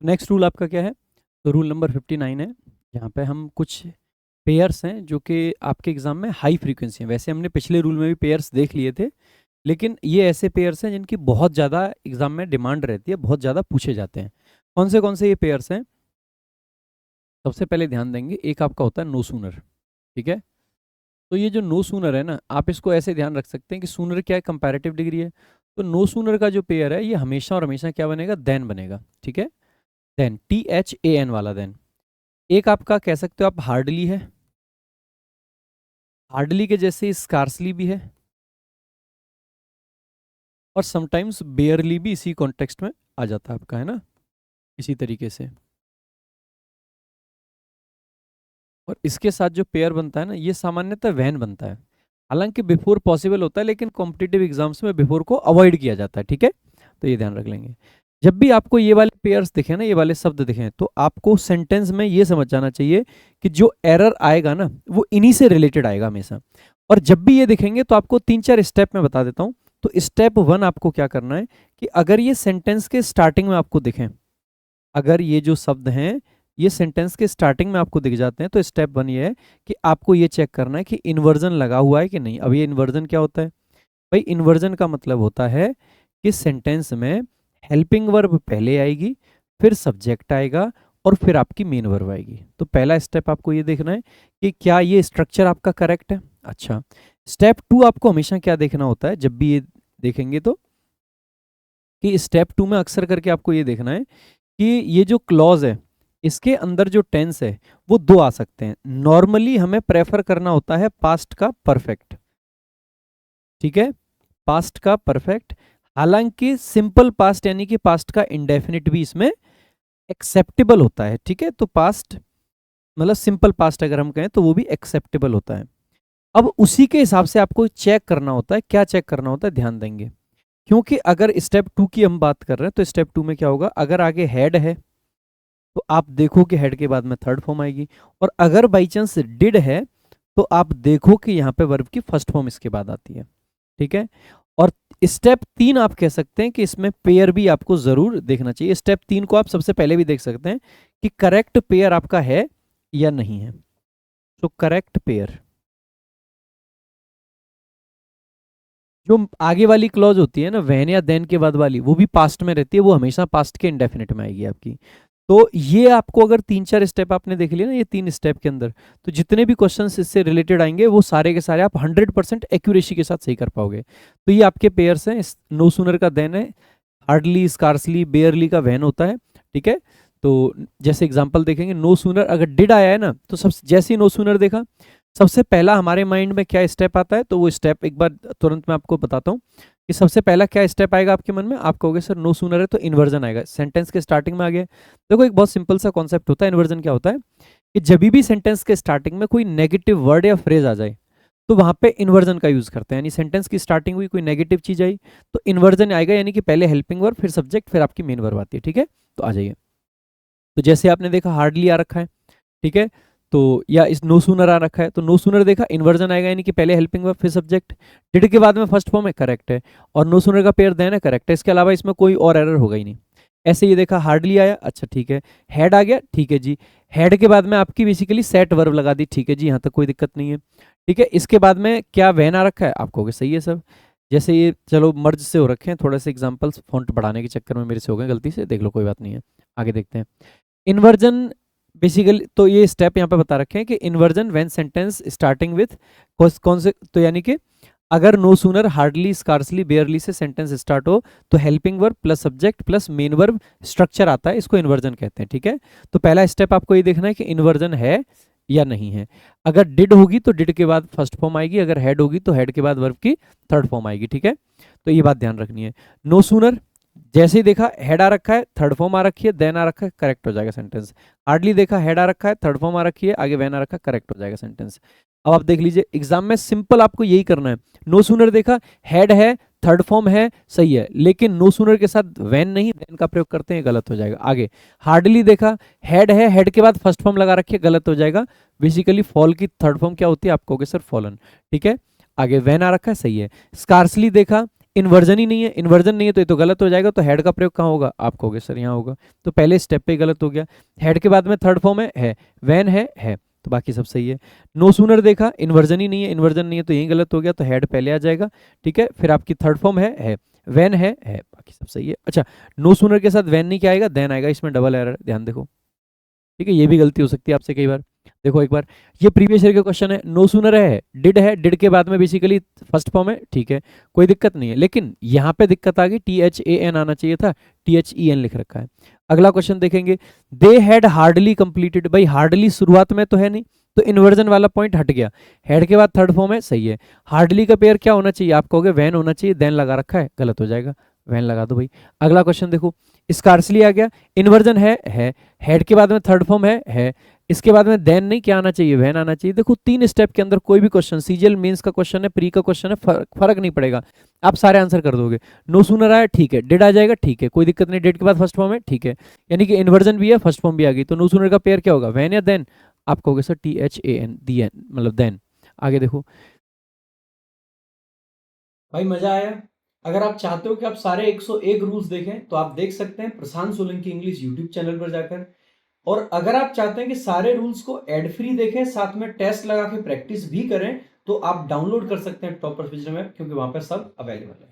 Next rule आपका क्या है? तो रूल नंबर 59 है, यहाँ पे हम कुछ पेयर्स हैं जो कि आपके एग्जाम में हाई फ्रीक्वेंसी हैं। वैसे हमने पिछले रूल में भी पेयर्स देख लिए थे, लेकिन ये ऐसे पेयर्स हैं जिनकी बहुत ज़्यादा एग्जाम में डिमांड रहती है, बहुत ज़्यादा पूछे जाते हैं। कौन से ये पेयर्स हैं? सबसे पहले ध्यान देंगे, एक आपका होता है नो सूनर। ठीक है, तो ये जो नो सूनर है ना, आप इसको ऐसे ध्यान रख सकते हैं कि सूनर क्या है, कंपैरेटिव डिग्री है। तो नो सूनर का जो पेयर है ये हमेशा और हमेशा क्या बनेगा, देन बनेगा। ठीक है, देन THAN वाला देन। एक आपका कह सकते हो आप हार्डली है, हार्डली के जैसे स्कार्सली भी है, और समटाइम्स बेयरली भी इसी कॉन्टेक्स्ट में आ जाता है आपका, है ना, इसी तरीके से। और इसके साथ जो पेयर बनता है ना, ये सामान्यतः वैन बनता है। हालांकि बिफोर पॉसिबल होता है, लेकिन कॉम्पिटिटिव एग्जाम्स में बिफोर को अवॉइड किया जाता है। ठीक है, तो ये ध्यान रख लेंगे। जब भी आपको ये वाले पेयर्स दिखे ना, ये वाले शब्द दिखे, तो आपको सेंटेंस में ये समझ जाना चाहिए कि जो एरर आएगा ना वो इन्हीं से रिलेटेड आएगा हमेशा। और जब भी ये दिखेंगे तो आपको 3-4 स्टेप में बता देता हूँ। तो स्टेप 1 आपको क्या करना है कि अगर ये सेंटेंस के स्टार्टिंग में आपको दिखें, अगर ये जो शब्द हैं ये सेंटेंस के स्टार्टिंग में आपको दिख जाते हैं, तो स्टेप 1 ये है कि आपको ये चेक करना है कि इन्वर्जन लगा हुआ है कि नहीं। अब ये इन्वर्जन क्या होता है भाई? इन्वर्जन का मतलब होता है कि सेंटेंस में हेल्पिंग वर्ब पहले आएगी, फिर सब्जेक्ट आएगा, और फिर आपकी मेन वर्ब आएगी। तो पहला स्टेप आपको ये देखना है कि क्या ये स्ट्रक्चर आपका करेक्ट है। अच्छा, स्टेप 2 आपको हमेशा क्या देखना होता है जब भी ये देखेंगे, तो कि स्टेप 2 में अक्सर करके आपको ये देखना है कि ये जो क्लॉज है इसके अंदर जो टेंस है वो दो आ सकते हैं। नॉर्मली हमें प्रेफर करना होता है पास्ट का परफेक्ट। ठीक है, पास्ट का परफेक्ट। हालांकि सिंपल पास्ट यानी कि पास्ट का इंडेफिनिट भी इसमें एक्सेप्टेबल होता है। ठीक है, तो पास्ट मतलब सिंपल पास्ट अगर हम कहें तो वो भी एक्सेप्टेबल होता है। अब उसी के हिसाब से आपको चेक करना होता है। क्या चेक करना होता है, ध्यान देंगे, क्योंकि अगर स्टेप 2 की हम बात कर रहे हैं तो स्टेप 2 में क्या होगा, अगर आगे हेड है तो आप देखो कि हेड के बाद में थर्ड फॉर्म आएगी, और अगर बाई चांस डिड है तो आप देखो कि यहाँ पे वर्ब की फर्स्ट फॉर्म इसके बाद आती है। ठीक है, और स्टेप 3 आप कह सकते हैं कि इसमें पेयर भी आपको जरूर देखना चाहिए। स्टेप 3 को आप सबसे पहले भी देख सकते हैं कि करेक्ट पेयर आपका है या नहीं है। तो करेक्ट पेयर, जो आगे वाली क्लॉज होती है ना व्हेन या देन के बाद वाली, वो भी पास्ट में रहती है, वो हमेशा पास्ट के इंडेफिनिट में आएगी आपकी। तो ये आपको अगर 3-4 स्टेप आपने देख लिया ना, ये 3 स्टेप के अंदर, तो जितने भी क्वेश्चंस इससे रिलेटेड आएंगे वो सारे के सारे आप 100% एक्यूरेसी के साथ सही कर पाओगे। तो ये आपके पेयर्स हैं। नो सूनर का देन है, हार्डली, स्कार्सली, बेयरली का वैन होता है। ठीक है, तो जैसे एग्जांपल देखेंगे, नो सूनर अगर डिड आया है ना, तो सब जैसे ही नो सूनर देखा, सबसे पहला हमारे माइंड में क्या स्टेप आता है, तो वो स्टेप एक बार तुरंत मैं आपको बताता हूँ कि सबसे पहला क्या स्टेप आएगा आपके मन में। आप कहोगे सर नो सूनर है तो इन्वर्जन आएगा, सेंटेंस के स्टार्टिंग में आ गया। देखो एक बहुत सिंपल सा कॉन्सेप्ट होता है इन्वर्जन। क्या होता है कि जब भी सेंटेंस के स्टार्टिंग में कोई नेगेटिव वर्ड या फ्रेज आ जाए तो वहां पे इन्वर्जन का यूज करते हैं। यानी सेंटेंस की स्टार्टिंग हुई, कोई नेगेटिव चीज आई तो इन्वर्जन आएगा, यानी कि पहले हेल्पिंग वर्ब, फिर सब्जेक्ट, फिर आपकी मेन वर्ब आती है। ठीक है, तो आ जाइए। तो जैसे आपने देखा हार्डली आ रखा है, ठीक है, तो या इस नो सूनर आ रखा है, तो नो सूनर देखा इन्वर्जन आएगा, यानी कि पहले हेल्पिंग वर्ब फिर सब्जेक्ट, डिड के बाद में फर्स्ट फॉर्म है, करेक्ट है, और नो सूनर का पेयर देन है, करेक्ट है। इसके अलावा इसमें कोई और एरर होगा ही नहीं। ऐसे ये देखा हार्डली आया, अच्छा ठीक है, हेड आ गया, ठीक है जी, हेड के बाद में आपकी बेसिकली सेट वर्ब लगा दी, ठीक है जी, यहाँ तक कोई दिक्कत नहीं है। ठीक है, इसके बाद में क्या वैन आ रखा है, आपको कहोगे सही है सब। जैसे ये चलो मर्ज से हो रखे हैं, थोड़े से एग्जाम्पल्स फॉन्ट बढ़ाने के चक्कर में मेरे से हो गए गलती से, देख लो कोई बात नहीं है, आगे देखते हैं। इन्वर्जन बेसिकली, तो ये स्टेप यहाँ पे बता रखे हैं कि inversion when sentence starting with कौन से, तो यानी कि अगर no sooner, hardly, scarcely, barely से सेंटेंस स्टार्ट हो तो helping verb plus subject plus main verb structure आता है, इसको इन्वर्जन कहते हैं। ठीक है, तो पहला स्टेप आपको ये देखना है कि इन्वर्जन है या नहीं है। अगर डिड होगी तो डिड के बाद फर्स्ट फॉर्म आएगी, अगर हेड होगी तो हेड के बाद वर्ब की थर्ड फॉर्म आएगी। ठीक है, तो ये बात ध्यान रखनी है। नो सूनर जैसे ही देखा हेड आ रखा है, थर्ड फॉर्म आ रखी है, देन आ रखा है, करेक्ट हो जाएगा सेंटेंस। हार्डली देखा हेड आ रखा है, थर्ड फॉर्म आ रखी है, आगे वैन आ रखा है, करेक्ट हो जाएगा सेंटेंस। अब आप देख लीजिए एग्जाम में सिंपल आपको यही करना है। नो सूनर देखा हेड है, थर्ड फॉर्म है, सही है, लेकिन नो सूनर के साथ वैन नहीं, देन का प्रयोग करते हैं, गलत हो जाएगा। आगे हार्डली देखा हेड है, हेड के बाद फर्स्ट फॉर्म लगा रखिए, गलत हो जाएगा। बेसिकली फॉल की थर्ड फॉर्म क्या होती है, आप कहोगे सर फॉलन। ठीक है, आगे वैन आ रखा है, सही है। स्कार्सली देखा इन्वर्जन ही नहीं है, इन्वर्जन नहीं है तो ये तो गलत हो जाएगा। तो हेड का प्रयोग कहाँ होगा? आप कहोगे सर यहाँ होगा, तो पहले स्टेप पे गलत हो गया। हेड के बाद में थर्ड फॉर्म है, वैन है, तो बाकी सब सही है। नो सूनर देखा, इन्वर्जन ही नहीं है, इन्वर्जन नहीं है तो यही गलत हो गया, तो हेड पहले आ जाएगा। ठीक है, फिर आपकी थर्ड फॉर्म है, वैन है, बाकी सब सही है। अच्छा, नो सूनर के साथ वैन नहीं क्या आएगा? देन आएगा, इसमें डबल एरर, ध्यान देखो। ठीक है, ये भी गलती हो सकती है आपसे कई बार। देखो एक बार, ये प्रीवियस ईयर का क्वेश्चन है, नो सूनर है, डिड के बाद में बेसिकली फर्स्ट फॉर्म है, ठीक है, कोई दिक्कत नहीं है। लेकिन यहाँ पे दिक्कत आ गई, THAN आना चाहिए था, THEN लिख रखा है। अगला क्वेश्चन देखेंगे, दे हैड हार्डली कंप्लीटेड। भाई हार्डली शुरुआत में तो है नहीं, तो इन्वर्जन वाला पॉइंट हट गया। हेड के बाद थर्ड फॉर्म है, सही है। हार्डली का पेयर क्या होना चाहिए? आप कहोगे वैन होना चाहिए, देन लगा रखा है, गलत हो जाएगा, वैन लगा दो भाई। अगला क्वेश्चन देखो, स्कार्सली आ गया, इन्वर्जन है, हेड के बाद में थर्ड फॉर्म है, इसके बाद में देन नहीं, क्या आना चाहिए? वैन आना चाहिए। देखो तीन स्टेप के अंदर कोई भी क्वेश्चन, सीजीएल मेंस का क्वेश्चन है, प्री का क्वेश्चन है, फर्क नहीं पड़ेगा, आप सारे आंसर कर दोगे। नो सूनर आया, ठीक है, डिड आ जाएगा, ठीक है, कोई दिक्कत नहीं, डिड के बाद फर्स्ट फॉर्म है, ठीक है, यानी कि इन्वर्जन भी है, फर्स्ट फॉर्म भी आ गई, तो नो सूनर का पेयर क्या होगा? वैन या देन? आप कहोगे सर THAN, दी मतलब देन। आगे देखो भाई, मजा आया? अगर आप चाहते हो कि आप सारे 101 रूल्स देखें तो आप देख सकते हैं प्रशांत सोलंकी इंग्लिश यूट्यूब चैनल पर जाकर। और अगर आप चाहते हैं कि सारे रूल्स को एड फ्री देखें, साथ में टेस्ट लगा के प्रैक्टिस भी करें, तो आप डाउनलोड कर सकते हैं टॉपर फिजर में, क्योंकि वहां पर सब अवेलेबल है।